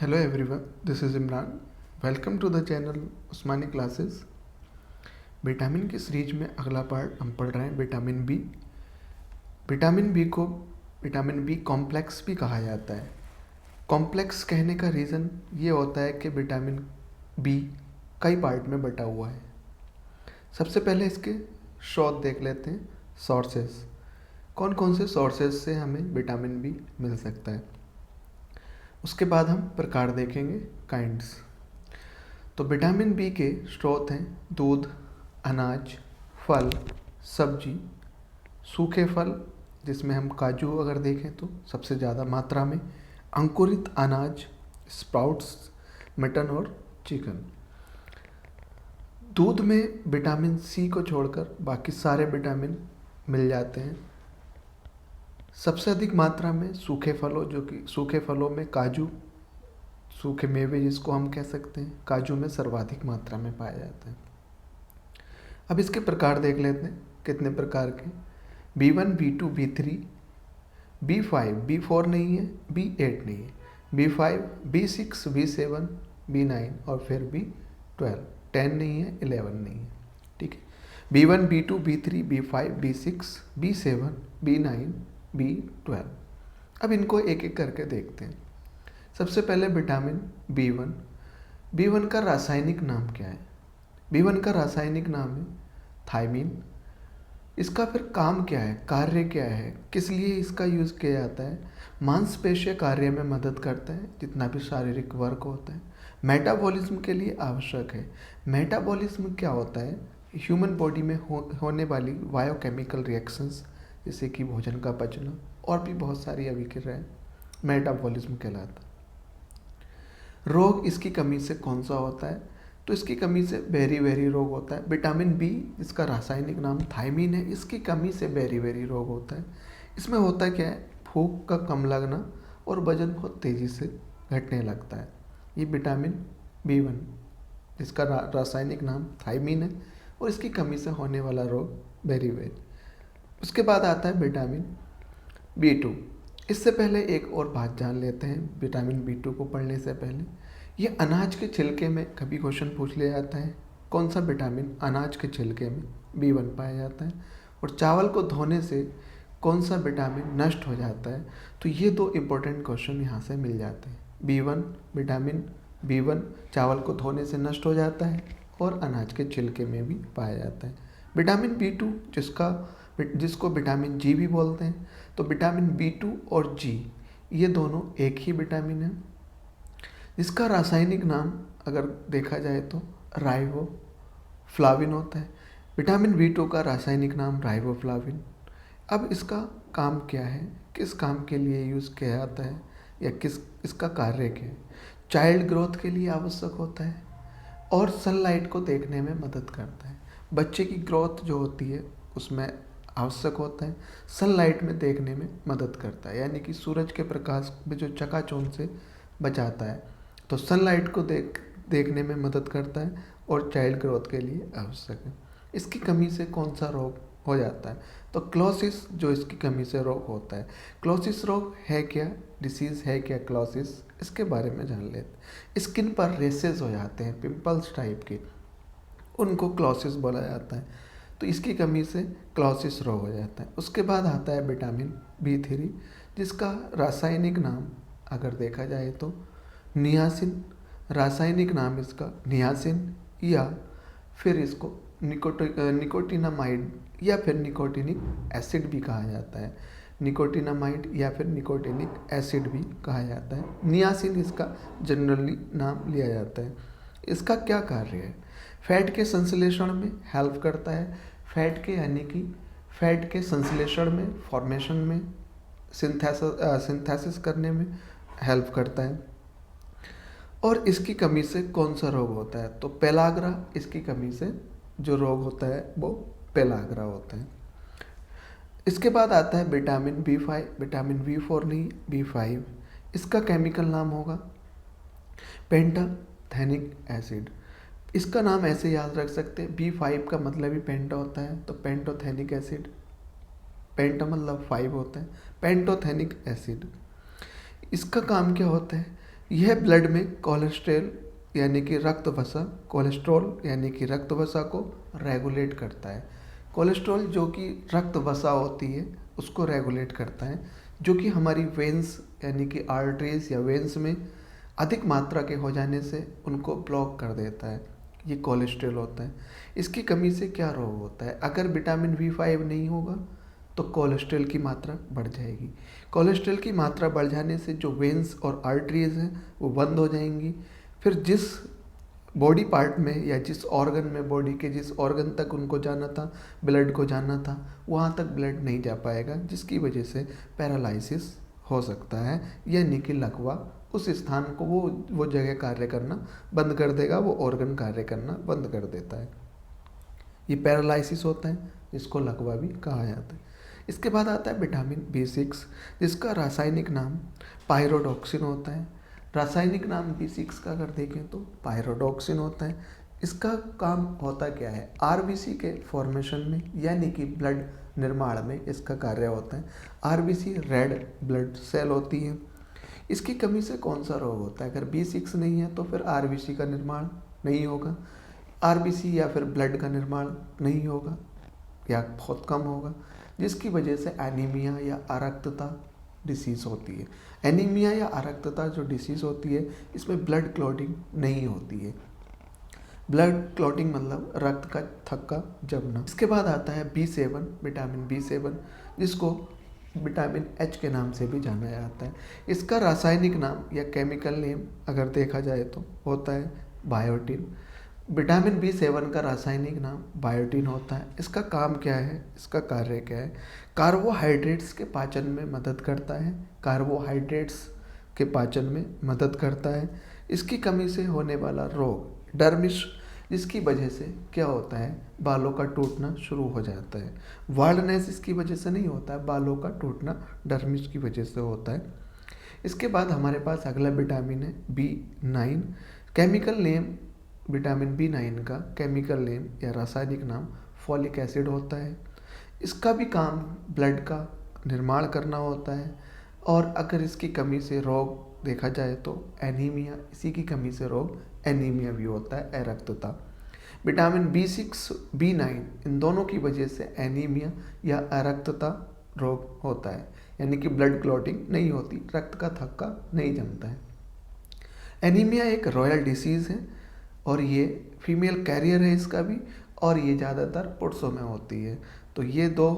Hello everyone, this is Imran. Welcome to the channel Usmani Classes. Vitamin की series में अगला part हम पढ़ रहे हैं विटामिन बी। विटामिन बी को विटामिन बी कॉम्प्लेक्स भी कहा जाता है। कॉम्प्लेक्स कहने का रीज़न ये होता है कि विटामिन बी कई पार्ट में बटा हुआ है। सबसे पहले इसके स्रोत देख लेते हैं, सोर्सेस। कौन कौन से सोर्सेस से हमें विटामिन बी मिल सकता है। उसके बाद हम प्रकार देखेंगे, काइंड्स। तो विटामिन बी के स्रोत हैं दूध, अनाज, फल, सब्जी, सूखे फल जिसमें हम काजू अगर देखें तो सबसे ज़्यादा मात्रा में, अंकुरित अनाज, स्प्राउट्स, मटन और चिकन। दूध में विटामिन सी को छोड़कर बाकी सारे विटामिन मिल जाते हैं। सबसे अधिक मात्रा में सूखे फलों, जो कि सूखे फलों में काजू, सूखे मेवे जिसको हम कह सकते हैं, काजू में सर्वाधिक मात्रा में पाया जाता है। अब इसके प्रकार देख लेते हैं, कितने प्रकार के। B1, B2, B3, B5, B4 नहीं है, B8 नहीं है, B5, B6, B7, B9 और फिर B12। 10 नहीं है, 11 नहीं है, ठीक है। B1, B2, B3, B5, B6, B7, B9, B12। अब इनको एक एक करके देखते हैं। सबसे पहले विटामिन B1। B1 का रासायनिक नाम क्या है? B1 का रासायनिक नाम है थायमीन। इसका फिर काम क्या है, कार्य क्या है, किस लिए इसका यूज़ किया जाता है? मांसपेशीय कार्य में मदद करता है, जितना भी शारीरिक वर्क होता है। मेटाबॉलिज्म के लिए आवश्यक है। मेटाबॉलिज्म क्या होता है? ह्यूमन बॉडी में होने वाली बायोकेमिकल रिएक्शंस, जैसे कि भोजन का पचना और भी बहुत सारी अभिक्रियाएं मेटाबॉलिज्म कहलाता है। रोग इसकी कमी से कौन सा होता है? तो इसकी कमी से बेरी रोग होता है। विटामिन बी, जिसका रासायनिक नाम थायमीन है, इसकी कमी से बेरी रोग होता है। इसमें होता क्या है? भूख का कम लगना और वजन बहुत तेज़ी से घटने लगता है। ये विटामिन B1, जिसका रासायनिक नाम थायमीन है, और इसकी कमी से होने वाला रोग बेरी। उसके बाद आता है विटामिन B2। इससे पहले एक और बात जान लेते हैं विटामिन B2 को पढ़ने से पहले। ये अनाज के छिलके में कभी क्वेश्चन पूछ लिया जाता है, कौन सा विटामिन अनाज के छिलके में B1 पाया जाता है, और चावल को धोने से कौन सा विटामिन नष्ट हो जाता है। तो ये दो इम्पोर्टेंट क्वेश्चन यहाँ से मिल जाते हैं। B1, विटामिन B1 चावल को धोने से नष्ट हो जाता है और अनाज के छिलके में भी पाया जाता है। विटामिन B2 जिसको विटामिन जी भी बोलते हैं। तो विटामिन B2 और जी ये दोनों एक ही विटामिन है। इसका रासायनिक नाम अगर देखा जाए तो राइबोफ्लाविन होता है। विटामिन B2 का रासायनिक नाम राइबोफ्लाविन। अब इसका काम क्या है, किस काम के लिए यूज़ किया जाता है, या इसका कार्य क्या है? चाइल्ड ग्रोथ के लिए आवश्यक होता है और सनलाइट को देखने में मदद करता है। बच्चे की ग्रोथ जो होती है उसमें आवश्यक होता है, सनलाइट में देखने में मदद करता है, यानी कि सूरज के प्रकाश में जो चकाचौंध से बचाता है। तो सनलाइट को देखने में मदद करता है और चाइल्ड ग्रोथ के लिए आवश्यक है। इसकी कमी से कौन सा रोग हो जाता है? तो क्लोसिस जो इसकी कमी से रोग होता है। क्लोसिस रोग है क्या, डिसीज़ है क्या क्लोसिस, इसके बारे में जान लेते हैं। स्किन पर रेसेस हो जाते हैं पिंपल्स टाइप के, उनको क्लोसिस बोला जाता है। तो इसकी कमी से क्लोसिस रोग हो जाता है। उसके बाद आता है विटामिन B3, जिसका रासायनिक नाम अगर देखा जाए तो नियासिन। रासायनिक नाम इसका नियासिन, या फिर इसको निकोटिनामाइड या फिर निकोटिनिक एसिड भी कहा जाता है। निकोटिनामाइड या फिर निकोटिनिक एसिड भी कहा जाता है। नियासिन इसका जनरली नाम लिया जाता है। इसका क्या कार्य है? फैट के संश्लेषण में हेल्प करता है। फैट के यानी कि फैट के संश्लेषण में, फॉर्मेशन में, सिंथेसिस करने में हेल्प करता है। और इसकी कमी से कौन सा रोग होता है? तो पेलाग्रा, इसकी कमी से जो रोग होता है वो पेलाग्रा होता है। इसके बाद आता है विटामिन B5। विटामिन B4 नहीं, B5। इसका केमिकल नाम होगा पेंटाथेनिक एसिड। इसका नाम ऐसे याद रख सकते हैं, B5 का मतलब ही पेंटा होता है, तो पेंटोथेनिक एसिड। पेंटा मतलब 5 होता है, पेंटोथेनिक एसिड। इसका काम क्या होता है? यह ब्लड में कोलेस्ट्रॉल यानी कि रक्त वसा, कोलेस्ट्रॉल यानी कि रक्त वसा को रेगुलेट करता है। कोलेस्ट्रॉल जो कि रक्त वसा होती है उसको रेगुलेट करता है, जो कि हमारी वेंस यानी कि आर्टरीज या वेंस में अधिक मात्रा के हो जाने से उनको ब्लॉक कर देता है। ये कोलेस्ट्रॉल होता है। इसकी कमी से क्या रोग होता है? अगर विटामिन B5 नहीं होगा तो कोलेस्ट्रॉल की मात्रा बढ़ जाएगी। कोलेस्ट्रॉल की मात्रा बढ़ जाने से जो वेंस और आर्टरीज हैं वो बंद हो जाएंगी। फिर जिस बॉडी पार्ट में या जिस ऑर्गन में, बॉडी के जिस ऑर्गन तक उनको जाना था, ब्लड को जाना था, वहाँ तक ब्लड नहीं जा पाएगा, जिसकी वजह से पैरालिसिस हो सकता है। यानी कि लकवा उस स्थान को वो जगह कार्य करना बंद कर देगा, वो ऑर्गन कार्य करना बंद कर देता है। ये पैरालिसिस होता है, जिसको लकवा भी कहा जाता है। इसके बाद आता है विटामिन B6, जिसका रासायनिक नाम पायरोडॉक्सिन होता है। रासायनिक नाम B6 का अगर देखें तो पायरोडॉक्सिन होता है। इसका काम होता क्या है? RBC के फॉर्मेशन में यानी कि ब्लड निर्माण में इसका कार्य होता है। RBC रेड ब्लड सेल होती है। इसकी कमी से कौन सा रोग होता है? अगर B6 नहीं है तो फिर RBC का निर्माण नहीं होगा, RBC या फिर ब्लड का निर्माण नहीं होगा या बहुत कम होगा, जिसकी वजह से एनीमिया या अरक्तता डिसीज़ होती है। एनीमिया या अरक्तता जो डिसीज़ होती है, इसमें ब्लड क्लॉटिंग नहीं होती है। ब्लड क्लॉटिंग मतलब रक्त का थक्का जमना। इसके बाद आता है B7, विटामिन B7, जिसको विटामिन H के नाम से भी जाना जाता है। इसका रासायनिक नाम या केमिकल नेम अगर देखा जाए तो होता है बायोटिन। विटामिन B7 का रासायनिक नाम बायोटिन होता है। इसका काम क्या है? इसका कार्य क्या है? कार्बोहाइड्रेट्स के पाचन में मदद करता है। कार्बोहाइड्रेट्स के पाचन में मदद करता है। इसकी कमी से होने वाला रोग डर्मिश, जिसकी वजह से क्या होता है? बालों का टूटना शुरू हो जाता है। वाल्डनेस इसकी वजह से नहीं होता है, बालों का टूटना डर्मिश की वजह से होता है। इसके बाद हमारे पास अगला विटामिन है B9। Chemical name vitamin B9 का केमिकल नेम या रासायनिक नाम फॉलिक एसिड होता है। इसका भी काम ब्लड का निर्माण करना होता है। और अगर इसकी कमी से रोग देखा जाए तो एनीमिया, इसी की कमी से रोग एनीमिया भी होता है, अरक्तता। विटामिन B6, B9 इन दोनों की वजह से एनीमिया या अरक्तता रोग होता है, यानी कि ब्लड क्लॉटिंग नहीं होती, रक्त का थक्का नहीं जमता है। एनीमिया एक रॉयल डिसीज़ है और ये फीमेल कैरियर है इसका भी, और ये ज़्यादातर पुरुषों में होती है। तो ये दो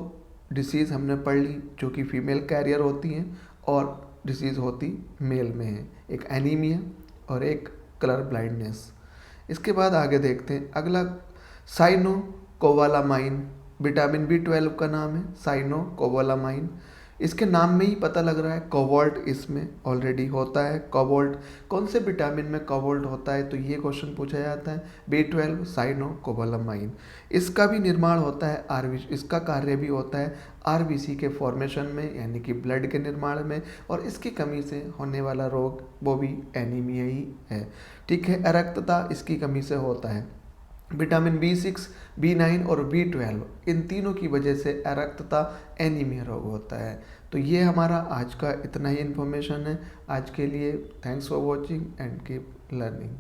डिसीज़ हमने पढ़ ली जो कि फीमेल कैरियर होती हैं और डिसीज़ होती मेल में है, एक एनीमिया और एक कलर ब्लाइंडनेस। इसके बाद आगे देखते हैं अगला साइनोकोबालामाइन। विटामिन B12 का नाम है साइनोकोबालामाइन। इसके नाम में ही पता लग रहा है कोबाल्ट इसमें ऑलरेडी होता है। कोबाल्ट कौन से विटामिन में कोबाल्ट होता है? तो ये क्वेश्चन पूछा जाता है। B12 साइनोकोबालामाइन। इसका भी निर्माण होता है RBC, इसका कार्य भी होता है RBC के फॉर्मेशन में यानी कि ब्लड के निर्माण में, और इसकी कमी से होने वाला रोग वो भी एनीमिया ही है। ठीक है, अरक्तता इसकी कमी से होता है। विटामिन B6, B9 और B12 इन तीनों की वजह से अरक्तता एनीमिया रोग होता है। तो ये हमारा आज का इतना ही इन्फॉर्मेशन है आज के लिए। Thanks for watching and keep learning.